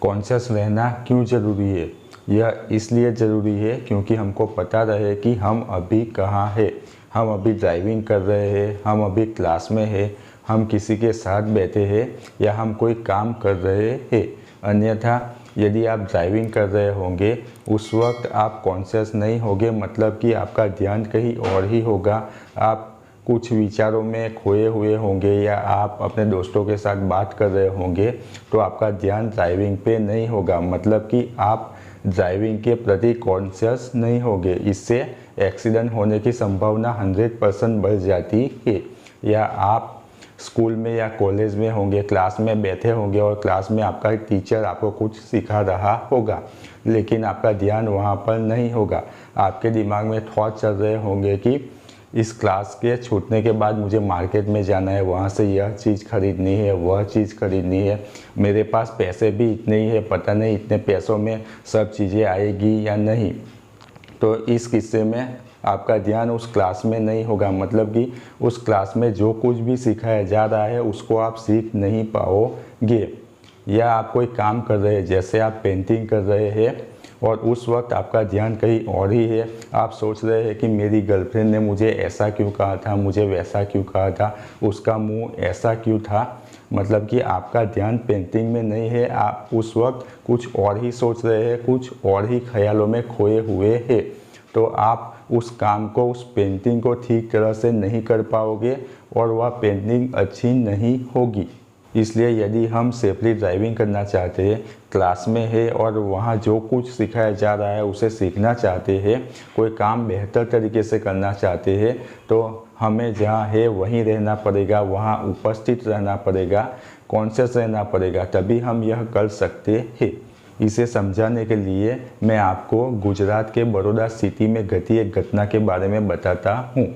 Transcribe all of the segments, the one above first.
Conscious रहना क्यों ज़रूरी है? यह इसलिए ज़रूरी है क्योंकि हमको पता रहे कि हम अभी कहाँ हैं। हम अभी ड्राइविंग कर रहे हैं, हम अभी क्लास में हैं, हम किसी के साथ बैठे हैं या हम कोई काम कर रहे हैं। अन्यथा यदि आप ड्राइविंग कर रहे होंगे उस वक्त आप कॉन्शियस नहीं होंगे, मतलब कि आपका ध्यान कहीं और ही होगा। आप कुछ विचारों में खोए हुए होंगे या आप अपने दोस्तों के साथ बात कर रहे होंगे, तो आपका ध्यान ड्राइविंग पे नहीं होगा, मतलब कि आप ड्राइविंग के प्रति कॉन्शियस नहीं होंगे। इससे एक्सीडेंट होने की संभावना 100% बढ़ जाती है। या आप स्कूल में या कॉलेज में होंगे, क्लास में बैठे होंगे और क्लास में आपका टीचर आपको कुछ सिखा रहा होगा, लेकिन आपका ध्यान वहाँ पर नहीं होगा। आपके दिमाग में थॉट चल रहे होंगे कि इस क्लास के छूटने के बाद मुझे मार्केट में जाना है, वहाँ से यह चीज़ खरीदनी है, वह चीज़ खरीदनी है, मेरे पास पैसे भी इतने ही है, पता नहीं इतने पैसों में सब चीज़ें आएगी या नहीं। तो इस किस्से में आपका ध्यान उस क्लास में नहीं होगा, मतलब कि उस क्लास में जो कुछ भी सिखाया जा रहा है उसको आप सीख नहीं पाओगे। या आप कोई काम कर रहे हैं, जैसे आप पेंटिंग कर रहे हैं और उस वक्त आपका ध्यान कहीं और ही है। आप सोच रहे हैं कि मेरी गर्लफ्रेंड ने मुझे ऐसा क्यों कहा था, मुझे वैसा क्यों कहा था, उसका मुंह ऐसा क्यों था, मतलब कि आपका ध्यान पेंटिंग में नहीं है। आप उस वक्त कुछ और ही सोच रहे हैं, कुछ और ही ख्यालों में खोए हुए हैं। तो आप उस काम को, उस पेंटिंग को ठीक तरह से नहीं कर पाओगे और वह पेंटिंग अच्छी नहीं होगी। इसलिए यदि हम सेफली ड्राइविंग करना चाहते हैं, क्लास में है और वहाँ जो कुछ सिखाया जा रहा है उसे सीखना चाहते हैं, कोई काम बेहतर तरीके से करना चाहते हैं, तो हमें जहाँ है वहीं रहना पड़ेगा, वहाँ उपस्थित रहना पड़ेगा, कॉन्शियस रहना पड़ेगा, तभी हम यह कर सकते हैं। इसे समझाने के लिए मैं आपको गुजरात के बड़ौदा सिटी में घटी एक घटना के बारे में बताता हूँ।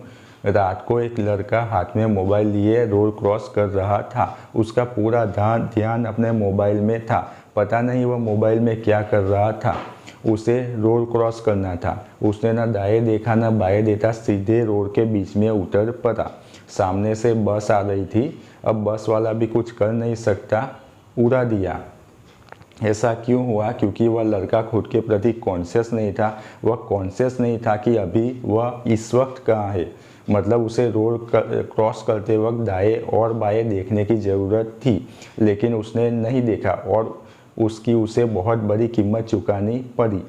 रात को एक लड़का हाथ में मोबाइल लिए रोड क्रॉस कर रहा था। उसका पूरा ध्यान अपने मोबाइल में था। पता नहीं वह मोबाइल में क्या कर रहा था। उसे रोड क्रॉस करना था। उसने ना दाएं देखा ना बाएं देखा, सीधे रोड के बीच में उतर पड़ा। सामने से बस आ रही थी। अब बस वाला भी कुछ कर नहीं सकता, उड़ा दिया। ऐसा क्यों हुआ? क्योंकि वह लड़का खुद के प्रति कॉन्शियस नहीं था। वह कॉन्शियस नहीं था कि अभी वह इस वक्त कहाँ है। मतलब उसे रोड क्रॉस करते वक्त दाएं और बाएं देखने की ज़रूरत थी, लेकिन उसने नहीं देखा और उसकी उसे बहुत बड़ी कीमत चुकानी पड़ी।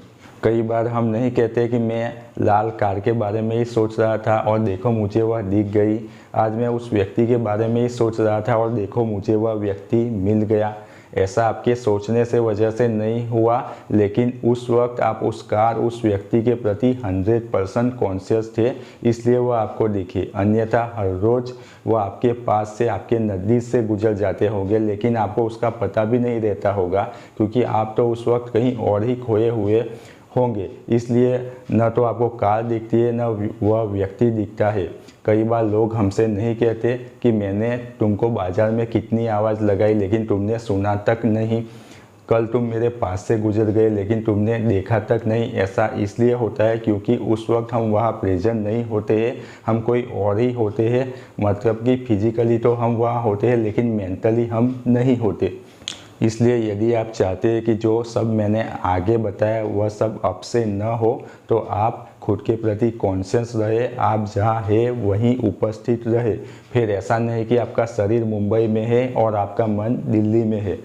कई बार हम नहीं कहते कि मैं लाल कार के बारे में ही सोच रहा था और देखो मुझे वह दिख गई। आज मैं उस व्यक्ति के बारे में ही सोच रहा था और देखो मुझे वह व्यक्ति मिल गया। ऐसा आपके सोचने से वजह से नहीं हुआ, लेकिन उस वक्त आप उस कार, उस व्यक्ति के प्रति 100% कॉन्शियस थे, इसलिए वह आपको दिखे। अन्यथा हर रोज़ वह आपके पास से, आपके नज़दीक से गुजर जाते होंगे, लेकिन आपको उसका पता भी नहीं रहता होगा, क्योंकि आप तो उस वक्त कहीं और ही खोए हुए होंगे। इसलिए न तो आपको कार दिखती है, न वह व्यक्ति दिखता है। कई बार लोग हमसे नहीं कहते कि मैंने तुमको बाज़ार में कितनी आवाज़ लगाई लेकिन तुमने सुना तक नहीं, कल तुम मेरे पास से गुजर गए लेकिन तुमने देखा तक नहीं। ऐसा इसलिए होता है क्योंकि उस वक्त हम वहाँ प्रेजेंट नहीं होते हैं, हम कोई और ही होते हैं। मतलब कि फिजिकली तो हम वहाँ होते हैं लेकिन मेंटली हम नहीं होते। इसलिए यदि आप चाहते हैं कि जो सब मैंने आगे बताया वह सब अब से न हो, तो आप खुद के प्रति कॉन्शियस रहे, आप जहाँ है वहीं उपस्थित रहे। फिर ऐसा नहीं कि आपका शरीर मुंबई में है और आपका मन दिल्ली में है।